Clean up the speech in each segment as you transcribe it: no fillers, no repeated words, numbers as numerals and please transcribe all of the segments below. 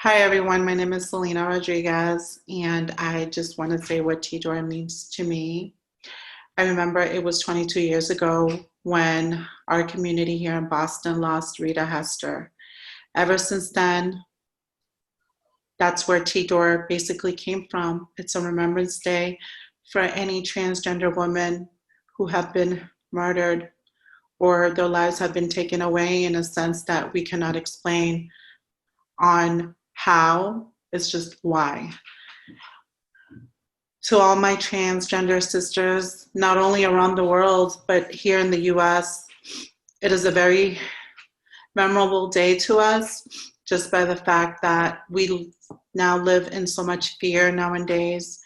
Hi everyone, my name is Selena Rodriguez, and I just want to say what T-Joy means to me. I remember it was 22 years ago when our community here in Boston lost Rita Hester. Ever since then, that's where T-Door basically came from. It's a Remembrance Day for any transgender women who have been murdered or their lives have been taken away in a sense that we cannot explain on how, it's just why. To all my transgender sisters, not only around the world, but here in the US, it is a very memorable day to us just by the fact that we now live in so much fear nowadays,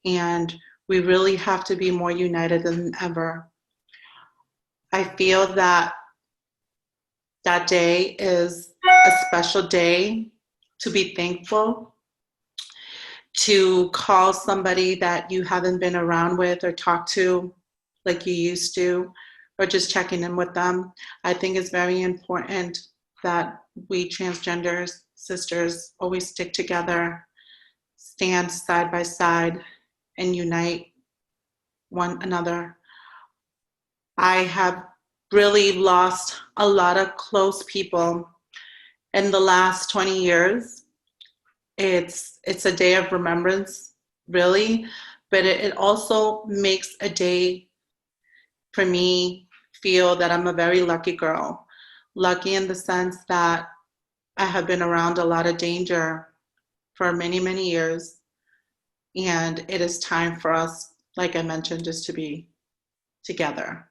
and we really have to be more united than ever. I feel that that day is a special day to be thankful, to call somebody that you haven't been around with or talked to like you used to, or just checking in with them. I think it's very important that we transgender sisters always stick together, stand side by side, and unite one another. I have really lost a lot of close people in the last 20 years. It's a day of remembrance, really, but it also makes a day for me feel that I'm a very lucky girl. Lucky in the sense that I have been around a lot of danger for many, many years. And it is time for us, like I mentioned, just to be together.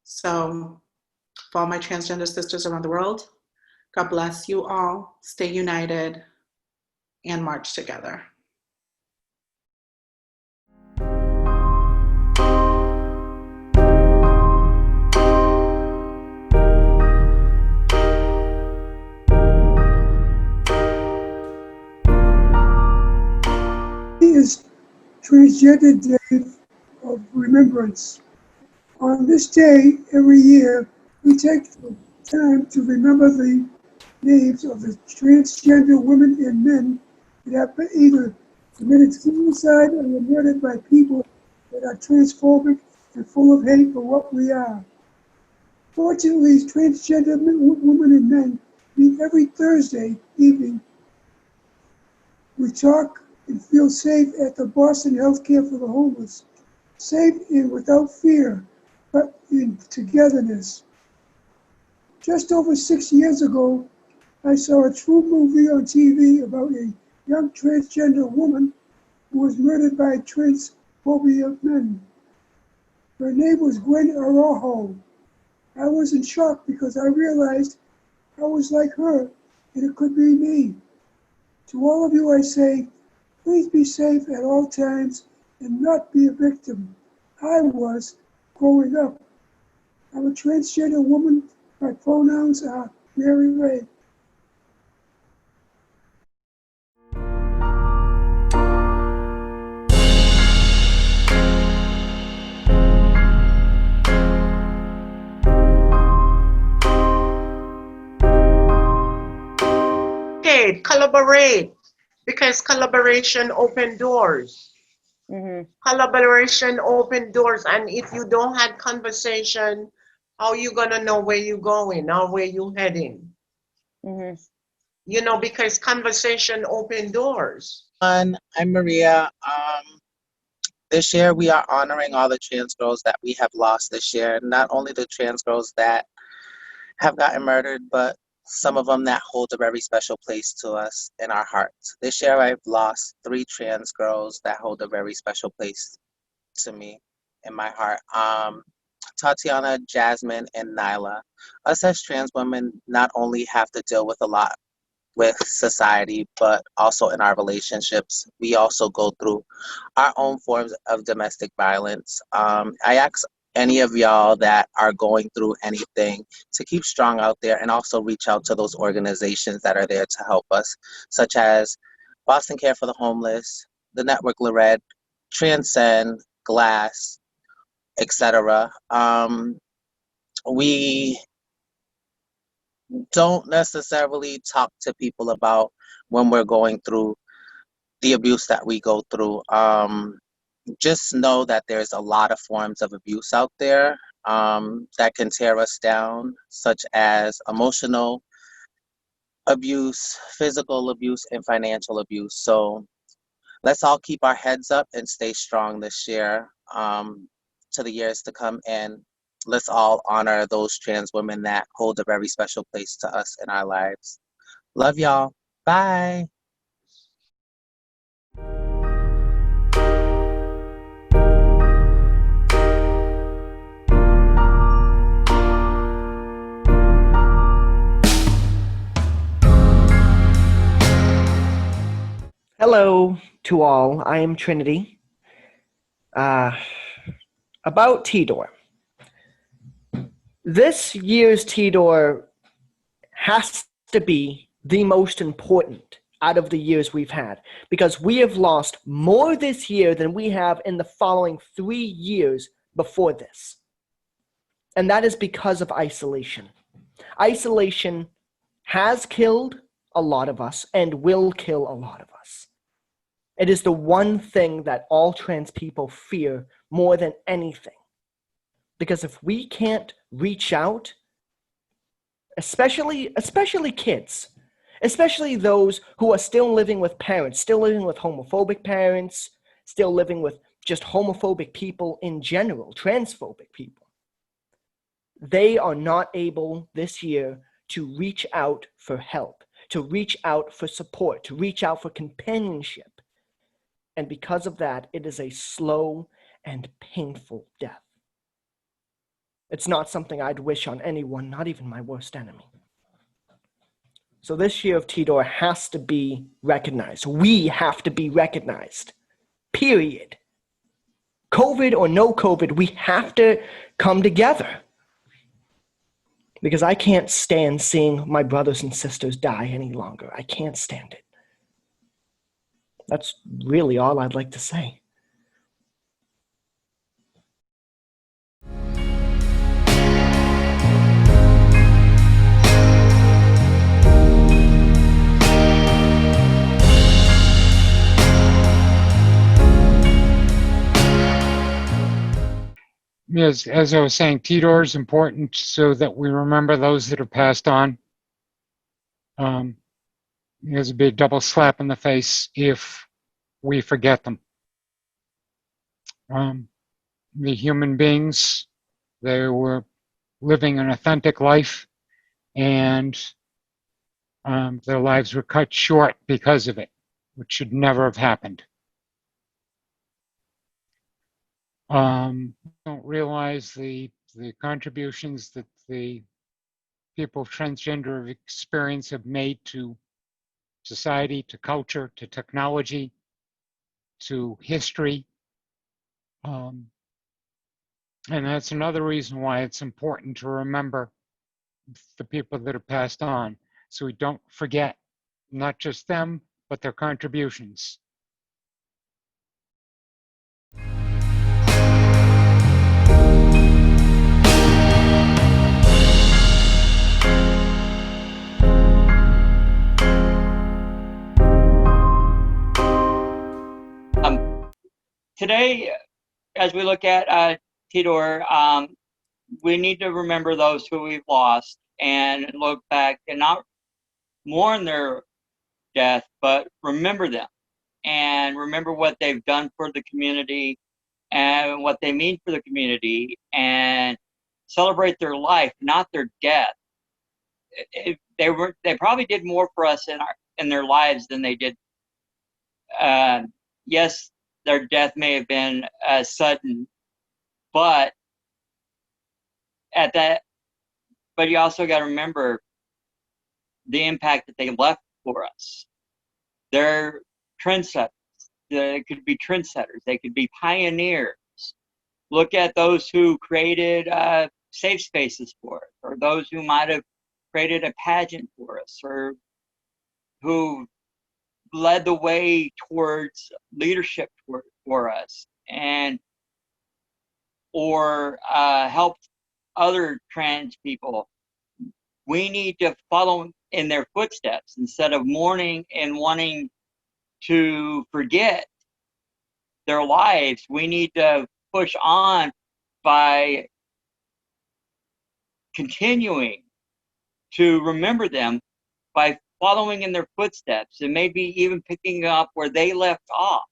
So, for all my transgender sisters around the world, God bless you all. Stay united and march together. Today is Transgender Day of Remembrance. On this day, every year, we take the time to remember the names of the transgender women and men that have been either committed suicide or were murdered by people that are transphobic and full of hate for what we are. Fortunately, transgender women and men meet every Thursday evening. We talk and feel safe at the Boston Healthcare for the Homeless. Safe and without fear, but in togetherness. Just over 6 years ago, I saw a true movie on TV about a young transgender woman who was murdered by transphobia men. Her name was Gwen Araujo. I was in shock because I realized I was like her and it could be me. To all of you I say, please be safe at all times and not be a victim. I was growing up. I'm a transgender woman. My pronouns are Mary Ray. Okay, collaborate because collaboration open doors. Collaboration open doors, and if you don't have conversation, how you gonna know where you going or where you heading? Because conversation open doors. I'm Maria. This year we are honoring all the trans girls that we have lost this year. Not only the trans girls that have gotten murdered, but some of them that hold a very special place to us in our hearts. This year I've lost 3 trans girls that hold a very special place to me in my heart. Tatiana, Jasmine, and Nyla. Us as trans women not only have to deal with a lot with society, but also in our relationships. We also go through our own forms of domestic violence. I ask any of y'all that are going through anything to keep strong out there and also reach out to those organizations that are there to help us, such as Boston Care for the Homeless, the Network Lorette, Transcend, Glass, etc. We don't necessarily talk to people about when we're going through the abuse that we go through. Just know that there's a lot of forms of abuse out there that can tear us down, such as emotional abuse, physical abuse, and financial abuse. So let's all keep our heads up and stay strong this year, to the years to come. And let's all honor those trans women that hold a very special place to us in our lives. Love y'all. Bye. Hello to all. I am Trinity. About Tidor. This year's Tidor has to be the most important out of the years we've had because we have lost more this year than we have in the following 3 years before this. And that is because of isolation. Isolation has killed a lot of us and will kill a lot of us. It is the one thing that all trans people fear more than anything. Because if we can't reach out, especially kids, especially those who are still living with parents, still living with homophobic parents, still living with just homophobic people in general, transphobic people, they are not able this year to reach out for help, to reach out for support, to reach out for companionship. And because of that, it is a slow and painful death. It's not something I'd wish on anyone, not even my worst enemy. So this year of Tidor has to be recognized. We have to be recognized. Period. COVID or no COVID, we have to come together. Because I can't stand seeing my brothers and sisters die any longer. I can't stand it. That's really all I'd like to say. As I was saying, Tidor is important so that we remember those that have passed on. There's a big double slap in the face if we forget them. The human beings, they were living an authentic life, and their lives were cut short because of it, which should never have happened. Don't realize the contributions that the people of transgender experience have made to society, to culture, to technology, to history. And that's another reason why it's important to remember the people that have passed on, so we don't forget not just them, but their contributions. Today, as we look at Tidor, we need to remember those who we've lost and look back and not mourn their death, but remember them and remember what they've done for the community and what they mean for the community, and celebrate their life, not their death. They probably did more for us in their lives than they did. Yes, their death may have been sudden, but but you also got to remember the impact that they left for us. They're trendsetters. They could be trendsetters. They could be pioneers. Look at those who created safe spaces for us, or those who might have created a pageant for us, or who led the way towards leadership for us, or helped other trans people we need to follow in their footsteps instead of mourning and wanting to forget their lives. We need to push on by continuing to remember them by following in their footsteps and maybe even picking up where they left off.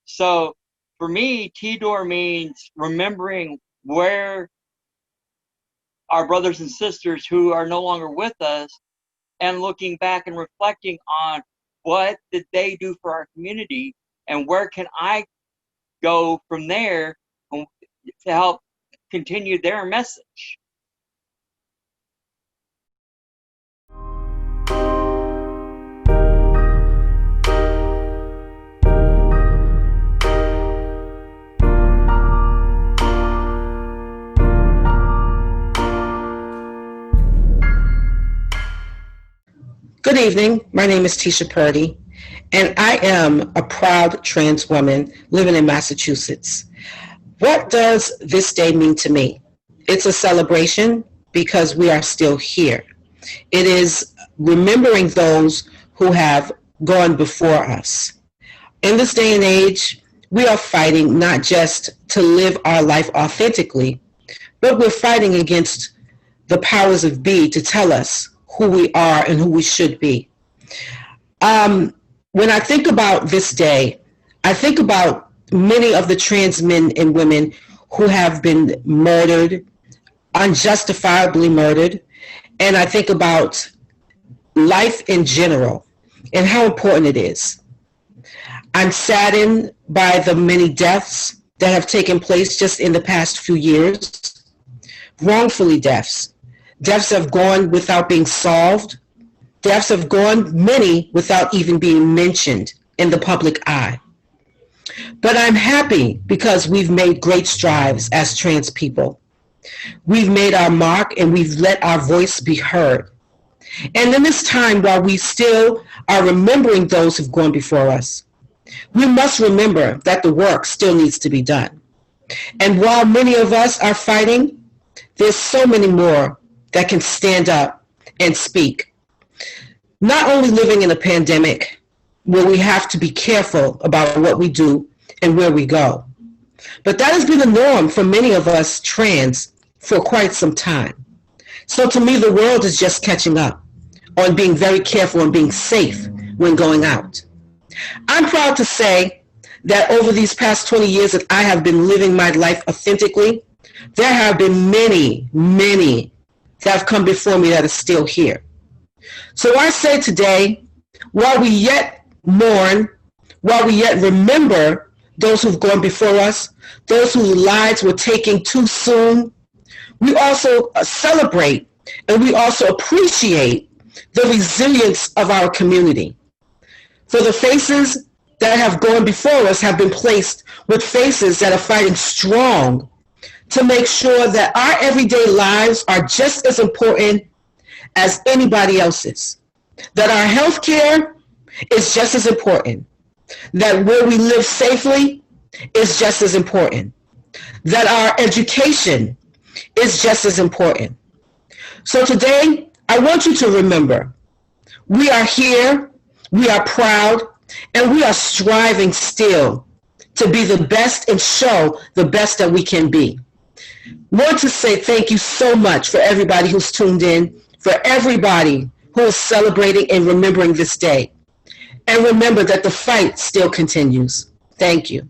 So for me, Tidor means remembering where our brothers and sisters who are no longer with us, and looking back and reflecting on what did they do for our community and where can I go from there to help continue their message. Good evening. My name is Tisha Purdy, and I am a proud trans woman living in Massachusetts. What does this day mean to me? It's a celebration because we are still here. It is remembering those who have gone before us. In this day and age, we are fighting not just to live our life authentically, but we're fighting against the powers of be to tell us who we are and who we should be. When I think about this day, I think about many of the trans men and women who have been murdered, unjustifiably murdered, and I think about life in general and how important it is. I'm saddened by the many deaths that have taken place just in the past few years, wrongfully deaths. Deaths have gone without being solved. Deaths have gone many without even being mentioned in the public eye. But I'm happy because we've made great strides as trans people. We've made our mark and we've let our voice be heard. And in this time, while we still are remembering those who've gone before us, we must remember that the work still needs to be done. And while many of us are fighting, there's so many more that can stand up and speak. Not only living in a pandemic where we have to be careful about what we do and where we go, but that has been the norm for many of us trans for quite some time. So to me, the world is just catching up on being very careful and being safe when going out. I'm proud to say that over these past 20 years that I have been living my life authentically, there have been many, many that have come before me that are still here. So I say today, while we yet mourn, while we yet remember those who've gone before us, those whose lives were taken too soon, we also celebrate and we also appreciate the resilience of our community. For the faces that have gone before us have been placed with faces that are fighting strong to make sure that our everyday lives are just as important as anybody else's, that our health care is just as important, that where we live safely is just as important, that our education is just as important. So today, I want you to remember, we are here, we are proud, and we are striving still to be the best and show the best that we can be. Want to say thank you so much for everybody who's tuned in, for everybody who is celebrating and remembering this day. And remember that the fight still continues. Thank you.